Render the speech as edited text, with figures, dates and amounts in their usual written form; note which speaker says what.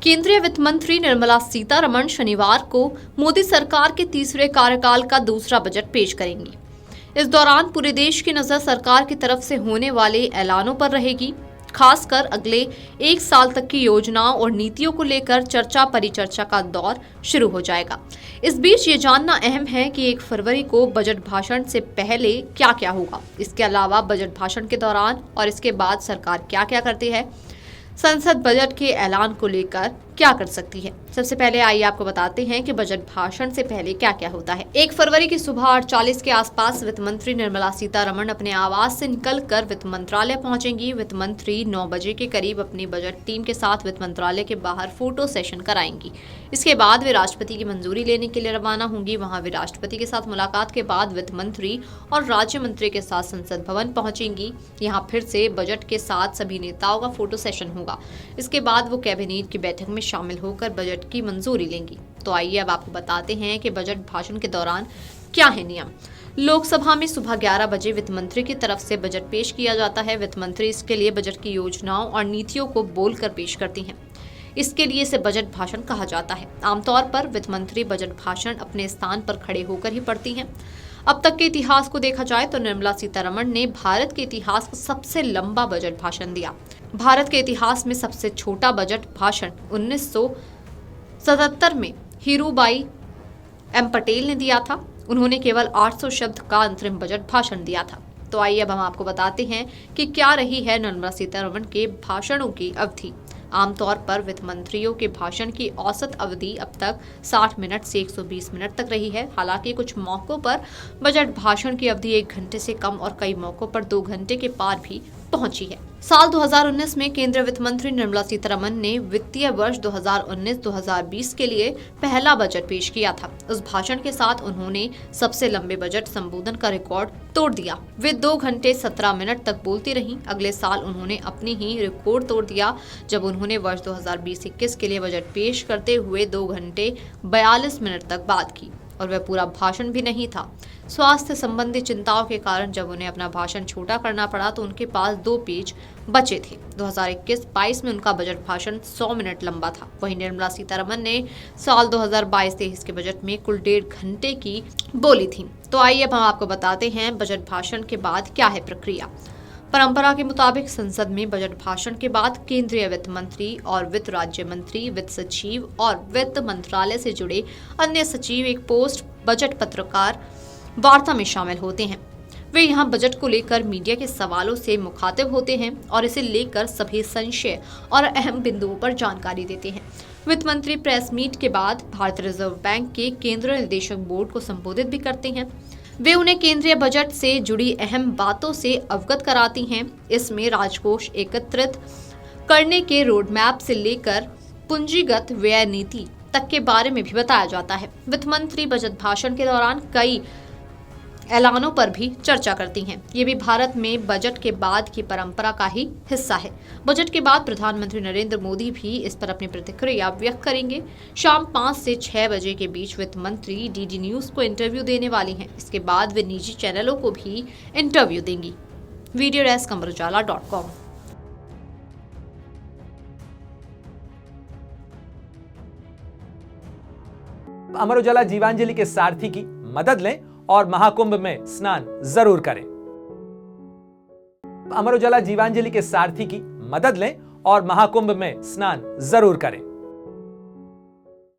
Speaker 1: केंद्रीय वित्त मंत्री निर्मला सीतारमण शनिवार को मोदी सरकार के तीसरे कार्यकाल का दूसरा बजट पेश करेंगी। इस दौरान पूरे देश की नजर सरकार की तरफ से होने वाले ऐलानों पर रहेगी। खासकर अगले एक साल तक की योजनाओं और नीतियों को लेकर चर्चा परिचर्चा का दौर शुरू हो जाएगा। इस बीच ये जानना अहम है कि 1 फरवरी को बजट भाषण से पहले क्या क्या होगा। इसके अलावा बजट भाषण के दौरान और इसके बाद सरकार क्या क्या करती है, संसद बजट के ऐलान को लेकर क्या कर सकती है। सबसे पहले आइए आपको बताते हैं कि बजट भाषण से पहले क्या क्या होता है। 1 फरवरी की सुबह 8:40 के आसपास वित्त मंत्री निर्मला सीतारमण अपने आवास से निकलकर वित्त मंत्रालय पहुंचेंगी। वित्त मंत्री 9 बजे के करीब अपनी बजट टीम के साथ वित्त मंत्रालय के बाहर फोटो सेशन कराएंगी। इसके बाद वे राष्ट्रपति की मंजूरी लेने के लिए रवाना होंगी। वहां वे राष्ट्रपति के साथ मुलाकात के बाद वित्त मंत्री और राज्य मंत्री के साथ संसद भवन पहुंचेंगी। यहाँ फिर से बजट के साथ सभी नेताओं का फोटो सेशन होगा। इसके बाद वो कैबिनेट की बैठक में शामिल होकर बजट की मंजूरी लेंगी। तो आइए अब आपको बताते हैं कि बजट भाषण के दौरान क्या है नियम। लोकसभा में सुबह 11 बजे वित्त मंत्री की तरफ से बजट पेश किया जाता है। वित्त मंत्री इसके लिए बजट की योजनाओं और नीतियों को बोलकर पेश करती हैं। इसके लिए इसे बजट भाषण कहा जाता है। आमतौर पर वित्त मंत्री बजट भाषण अपने स्थान पर खड़े होकर ही पढ़ती हैं। अब तक के इतिहास को देखा जाए तो निर्मला सीतारमण ने भारत के इतिहास का सबसे लंबा बजट भाषण दिया। भारत के इतिहास में सबसे छोटा बजट भाषण 1977 में हीरूबाई एम पटेल ने दिया था। उन्होंने केवल 800 शब्द का अंतरिम बजट भाषण दिया था। तो आइए अब हम आपको बताते हैं कि क्या रही है निर्मला सीतारमण के भाषणों की अवधि। आमतौर पर वित्त मंत्रियों के भाषण की औसत अवधि अब तक 60 मिनट से 120 मिनट तक रही है। हालांकि कुछ मौकों पर बजट भाषण की अवधि 1 घंटे से कम और कई मौकों पर 2 घंटे के पार भी पहुंची है। साल 2019 में केंद्रीय वित्त मंत्री निर्मला सीतारमण ने वित्तीय वर्ष 2019-2020 के लिए पहला बजट पेश किया था। उस भाषण के साथ उन्होंने सबसे लंबे बजट संबोधन का रिकॉर्ड तोड़ दिया। वे 2 घंटे 17 मिनट तक बोलती रहीं। अगले साल उन्होंने अपनी ही रिकॉर्ड तोड़ दिया जब उन्होंने वर्ष 2020-21 के लिए बजट पेश करते हुए 2 घंटे 42 मिनट तक बात की और वह पूरा भाषण भी नहीं था। स्वास्थ्य संबंधी चिंताओं के कारण जब उन्हें अपना भाषण छोटा करना पड़ा तो उनके पास 2 पेज बचे थे। 2021-22 में उनका बजट भाषण 100 मिनट लंबा था। वहीं निर्मला सीतारमण ने साल 2022-23 के बजट में कुल 1.5 घंटे की बोली थी। तो आइए अब हम आपको बताते हैं बजट भाषण के बाद क्या है प्रक्रिया। परंपरा के मुताबिक संसद में बजट भाषण के बाद केंद्रीय वित्त मंत्री और वित्त राज्य मंत्री, वित्त सचिव और वित्त मंत्रालय से जुड़े अन्य सचिव एक पोस्ट बजट पत्रकार वार्ता में शामिल होते हैं। वे यहां बजट को लेकर मीडिया के सवालों से मुखातिब होते हैं और इसे लेकर सभी संशय और अहम बिंदुओं पर जानकारी देते हैं। वित्त मंत्री प्रेस मीट के बाद भारतीय रिजर्व बैंक के केंद्रीय निदेशक बोर्ड को संबोधित भी करते हैं। वे उन्हें केंद्रीय बजट से जुड़ी अहम बातों से अवगत कराती हैं। इसमें राजकोष एकत्रित करने के रोड मैप से लेकर पूंजीगत व्यय नीति तक के बारे में भी बताया जाता है। वित्त मंत्री बजट भाषण के दौरान कई ऐलानों पर भी चर्चा करती हैं। ये भी भारत में बजट के बाद की परंपरा का ही हिस्सा है। बजट के बाद प्रधानमंत्री नरेंद्र मोदी भी इस पर अपनी प्रतिक्रिया व्यक्त करेंगे। शाम 5 से 6 बजे के बीच वित्त मंत्री डीडी न्यूज को इंटरव्यू देने वाली हैं। इसके बाद वे निजी चैनलों को भी इंटरव्यू देंगी। Video desk अमरउजाला.com।
Speaker 2: अमर उजाला जीवांजलि के सारथी की मदद लें और महाकुंभ में स्नान जरूर करें। अमर उजाला जीवांजलि के सारथी की मदद लें और महाकुंभ में स्नान जरूर करें।